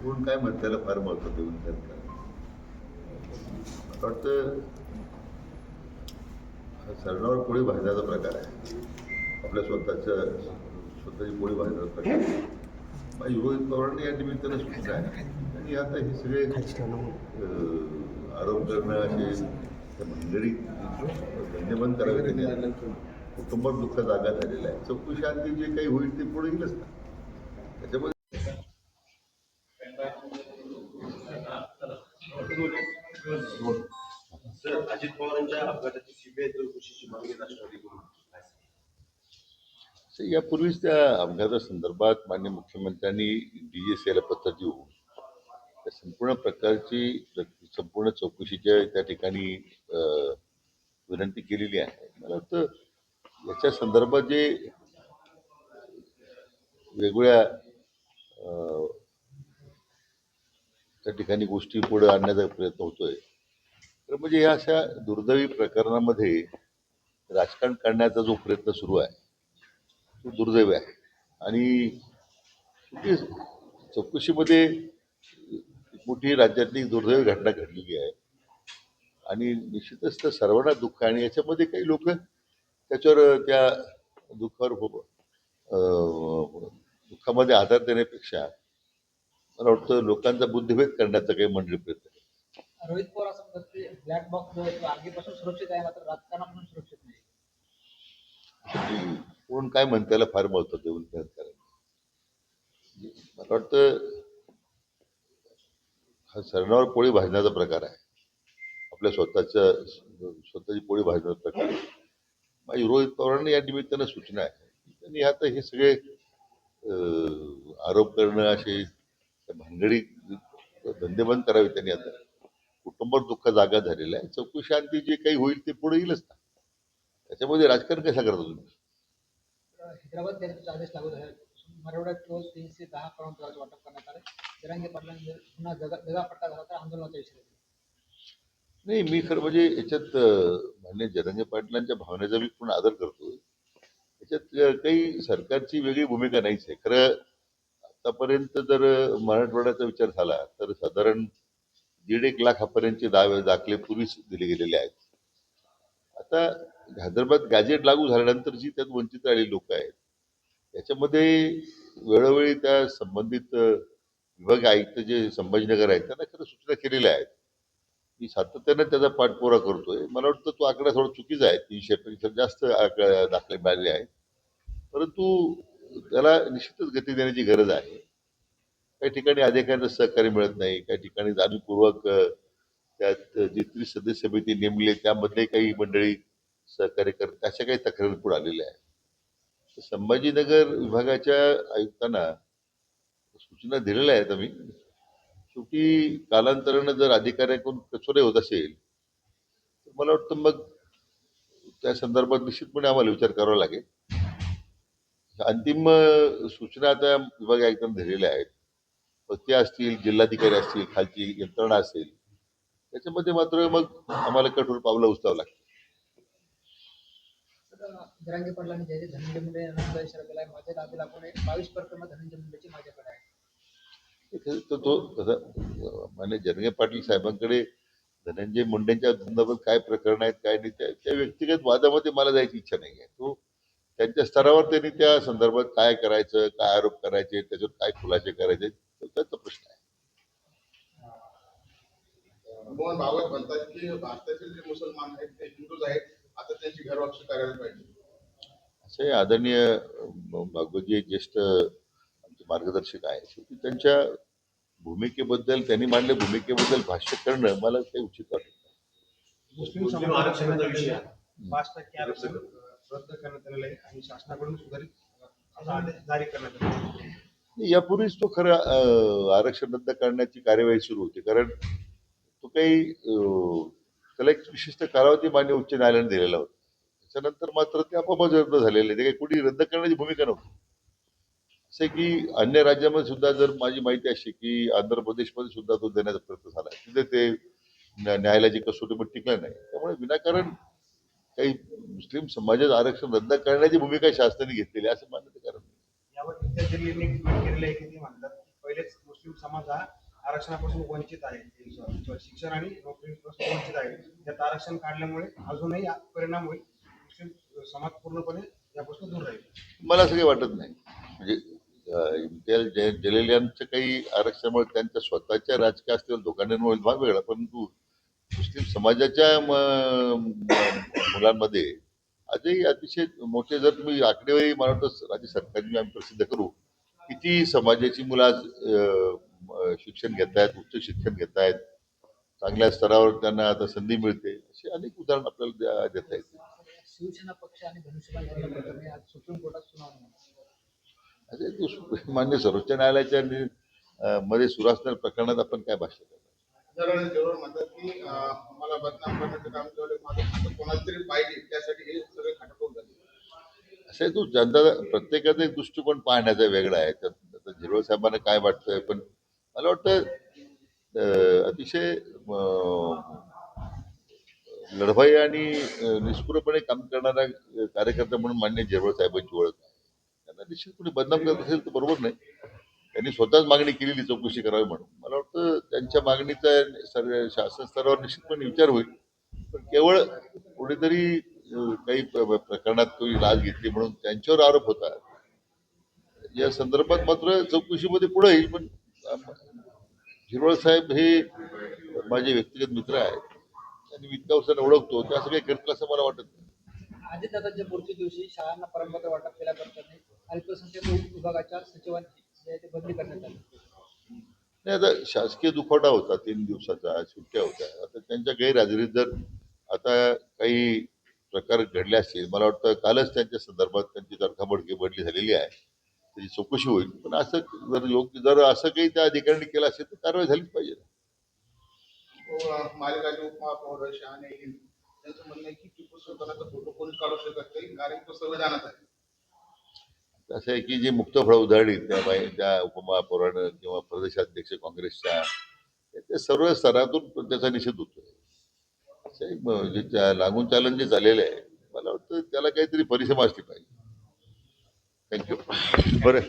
कोण काय म्हणत त्याला फार महत्व देऊन त्यात मला वाटतं सरणावर पोळी भाजण्याचा प्रकार आहे. आपल्या स्वतःची पोळी भाजण्याचा प्रकार आहे. माझी रोहित पवारांनी या निमित्तानं सूचना आहे आणि आता हे सगळे आरोप करणं असे त्या भानगडी धंदे बंद करावे. त्यांनी कुटुंबात दुःख जागा झालेला आहे. चौकशी अंती जे काही होईल ते पुढे येईलच ना. त्याच्यामध्ये सर, अजित पवारांच्या अपघाताची सीबीआय चौकशीची मागणी राष्ट्रवादीकडून यापूर्वीच त्या अपघातासंदर्भात माननीय मुख्यमंत्र्यांनी DGCला पत्र देऊन त्या संपूर्ण प्रकारची संपूर्ण चौकशीच्या त्या ठिकाणी विनंती केलेली आहे. मला वाटतं याच्या संदर्भात जे वेगवेगळ्या त्या ठिकाणी गोष्टी पुढे आणण्याचा प्रयत्न होतोय, तर म्हणजे या अशा दुर्दैवी प्रकरणामध्ये राजकारण करण्याचा जो प्रयत्न सुरू आहे तो दुर्दैवी आहे. आणि चौकशीमध्ये मोठी राज्यातली दुर्दैवी घटना घडलेली आहे आणि निश्चितच तर सर्वांना दुःख आहे. आणि याच्यामध्ये काही लोक त्याच्यावर त्या दुःखावर दुःखामध्ये आधार देण्यापेक्षा मला वाटतं लोकांचा बुद्धिभेद करण्याचा काही मंडळी प्रयत्न आहे. रोहित पवार असं म्हणतात की ब्लॅक बॉक्स जो आहे तो आगीपासून सुरक्षित आहे, मात्र राजकारणापासून सुरक्षित नाही. कोण काय म्हणत त्याला फार महत्व देऊन करायचं. मला वाटतं हा सरणावर पोळी भाजण्याचा प्रकार आहे. आपल्या स्वतःची पोळी भाजण्याचा प्रकार आहे. माझी रोहित पवारांनी या निमित्तानं सूचना आहे. त्यांनी आता हे सगळे आरोप करणं असे भानगडी धंदे बंद करावे. त्यांनी आता कुटुंबात दुःख जागा झालेला आहे. चौकशी अंती जे काही होईल ते पुढे येईलच ना. त्याच्यामध्ये राजकारण कसं करता तुम्ही? हैदराबाद बँकेचा आदेश लागू झाला. मराठवाड्यात रोज 310 करोड रुपयाचं वाटप करण्यात आलं. जरांगे पाटलांनी पुन्हा जगापट्टा झाला तर आंदोलनाचा इशारा दिला. नाही, मी खरं म्हणजे याच्यात मान्य जरांगे पाटलांच्या भावनेचा मी पूर्ण आदर करतोय. याच्यात काही सरकारची वेगळी भूमिका नाहीच आहे. खरं आतापर्यंत जर मराठवाड्याचा विचार झाला तर साधारण 1.5 लाखापर्यंतचे दाखले पूर्वीच दिले गेलेले आहेत. आता हैदराबाद गॅजेट लागू झाल्यानंतर जी त्यात वंचित राहिलेली लोक आहेत त्याच्यामध्ये वेळोवेळी त्या संबंधित विभाग आयुक्त जे संभाजीनगर आहेत त्यांना खरं सूचना केलेल्या आहेत. मी सातत्याने त्याचा पाठपुरा करतोय. मला वाटतं तो आकडा थोडा चुकीचा आहे. 300 पेक्षा जास्त दाखले मिळाले आहेत. परंतु त्याला निश्चितच गती देण्याची गरज आहे. काही ठिकाणी अधिकाऱ्यांना सहकार्य मिळत नाही. काही ठिकाणी जाणीवपूर्वक त्यात जी त्रिसदस्य समिती नेमली त्यामधले काही मंडळी सहकार्य करत अशा काही तक्रारी पुढे आलेल्या आहेत. संभाजीनगर विभागाच्या आयुक्तांना सूचना दिलेल्या आहेत आम्ही. शेवटी कालांतरानं जर अधिकाऱ्यांकडून कचोरे होत असेल तर मला वाटतं मग त्या संदर्भात निश्चितपणे आम्हाला विचार करावा लागेल. अंतिम सूचना आता विभाग आयुक्तांना दिलेल्या आहेत. मग ते असतील, जिल्हाधिकारी असतील, खालची यंत्रणा असेल, त्याच्यामध्ये मात्र मग आम्हाला कठोर पावलं उचलावं लागतं. जरांगे पाटलांनी जे धनंजय मुंडे यांना इशारा दिलाय, माझ्या दाबी लागून 22 प्रकरणं धनंजय मुंडेची माझ्याकडे आहे. तो मान्य जरंगे पाटील साहेबांकडे धनंजय मुंडेंच्या संदर्भात काय प्रकरण आहेत काय नाही त्या व्यक्तिगत वादामध्ये मला जायची इच्छा नाही आहे. तो त्यांच्या स्तरावर त्यांनी त्या संदर्भात काय करायचं, काय आरोप करायचे, त्याच्यावर काय खुलासे करायचे त्याचा प्रश्न आहे. मोहन भागवत म्हणतात की भारतातील जे मुसलमान आहेत ते हिंदूच आहेत, आता त्यांची घरवापसी करायला पाहिजे. असे आदरणीय भागवतजी ज्येष्ठ आमचे मार्गदर्शक आहे. शेवटी त्यांच्या भूमिकेबद्दल त्यांनी मांडलेल्या भूमिकेबद्दल भाष्य करणं मला काही उचित वाटत नाही. मुस्लिम आरक्षणाचा विषय 5% आरक्षण रद्द करण्यात आलेलं आहे आणि शासनाकडून सुधारित आदेश जारी करण्यात आले. यापूर्वीच तो खरं आरक्षण रद्द करण्याची कार्यवाही सुरू होती. कारण तो काही त्याला एक विशिष्ट कालावधी मान्य उच्च न्यायालयाने दिलेला होता. त्याच्यानंतर मात्र ते आपोआप रद्द झालेले. ते काही कुणी रद्द करण्याची भूमिका नव्हती. असे की अन्य राज्यामध्ये सुद्धा जर माझी माहिती अशी की आंध्र प्रदेशमध्ये सुद्धा तो देण्याचा प्रयत्न झाला. तिथे ते न्यायालयाची कसोटीमध्ये टिकलं नाही. त्यामुळे विनाकारण काही मुस्लिम समाजाचं आरक्षण रद्द करण्याची भूमिका शासनाने घेतलेली असं मानण्याचं कारण नाही. यावर विद्या दिल्लीने ट्विट केलेलं आहे की ते म्हणतात पहिलेच मुस्लिम समाज हा आरक्षणापासून वंचित आहे. शिक्षण आणि नोकरीपासून वंचित आहे. त्यात आरक्षण काढल्यामुळे अजूनही परिणाम होईल. मुस्लिम समाज पूर्णपणे यापासून दूर राहील. मला असं काही वाटत नाही. म्हणजे इम्तियाज जलील यांचं काही आरक्षणामुळे त्यांच्या स्वतःच्या राजकीय असलेल्या दोघांमुळे भाग वेगळा, परंतु मुस्लिम समाजाच्या मुलांमध्ये आजही अतिशय मोठे, जर तुम्ही आकडेवारी मला वाटतं राज्य सरकारने आम्ही प्रसिद्ध करू, किती समाजाची मुलं आज शिक्षण घेत आहेत, उच्च शिक्षण घेत आहेत, चांगल्या स्तरावर त्यांना आता संधी मिळते, अशी अनेक उदाहरण आपल्याला देता येतील. शिवसेना पक्ष आणि धनुष्यबाण यांच्या प्रकरणी आज सुप्रीम कोर्टात सुनावणी होणार. असे मान्य सर्वोच्च न्यायालयाच्या मध्ये सुरू असणाऱ्या प्रकरणात आपण काय भाष्य करणार? जरूर म्हणतात की आम्हाला बदनाम करण्याचं काम केलं, माझं कोणाला तरी पाहिजे, त्यासाठी हे सगळे खटपट झाले. असे तो जनता प्रत्येकाचा एक दृष्टिकोन पाहण्याचा वेगळा आहे. त्यात झिरवळ साहेबांना काय वाटतंय, पण मला वाटतं अतिशय लढवाई आणि निष्ठुरपणे काम करणारा कार्यकर्ता म्हणून मान्य झिरवळ साहेबांची ओळख आहे. त्यांना निश्चितपणे बदनाम करत असेल तर बरोबर नाही. त्यांनी स्वतःच मागणी केलेली चौकशी करावी म्हणून. मला वाटतं त्यांच्या मागणीचा शासन स्तरावर निश्चितपणे विचार होईल. पण केवळ कुठेतरी काही प्रकरणात कोणी लाच घेतली म्हणून त्यांच्यावर आरोप होता, या संदर्भात मात्र चौकशीमध्ये पुढे येईल. पण झिरवळ साहेब हे माझे व्यक्तिगत मित्र आहेत आणि मी इतक्या वर्षांना ओळखतो, ते असं काही करतील असं मला वाटत नाही. अजितदादांच्या पुढच्या दिवशी शाळांना परमपत्र वाटप केल्याप्रकरणी अल्पसंख्याक विभागाच्या सचिवांची बदली करण्यात आली. नाही, आता शासकीय दुखवटा होता, 3 दिवसाचा सुट्ट्या होत्या. आता त्यांच्या गैरहजेरीत जर आता काही प्रकार घडले असतील, मला वाटतं कालच त्यांच्या संदर्भात त्यांची तडकाफडकी बदली झालेली आहे, त्याची चौकशी होईल. पण असं जर योग्य, जर असं काही त्या अधिकाऱ्यांनी केलं असेल तर कारवाई झालीच पाहिजे. मालेगावचे उपमहापौर शहाणे त्यांचं म्हणणं आहे की टिपू सुलतानाचा फोटो कोणीच काढू शकत नाही, कारण तो संविधानात आहे. असं आहे की जे मुक्तफळ उधळली त्या उपमहापौरानं किंवा प्रदेशाध्यक्ष काँग्रेसच्या, ते सर्व स्तरातून त्याचा निषेध होतोय. जे लागून चालन जे झालेलं आहे, मला वाटतं त्याला काहीतरी परिसीमा असली पाहिजे. थँक्यू. बरं.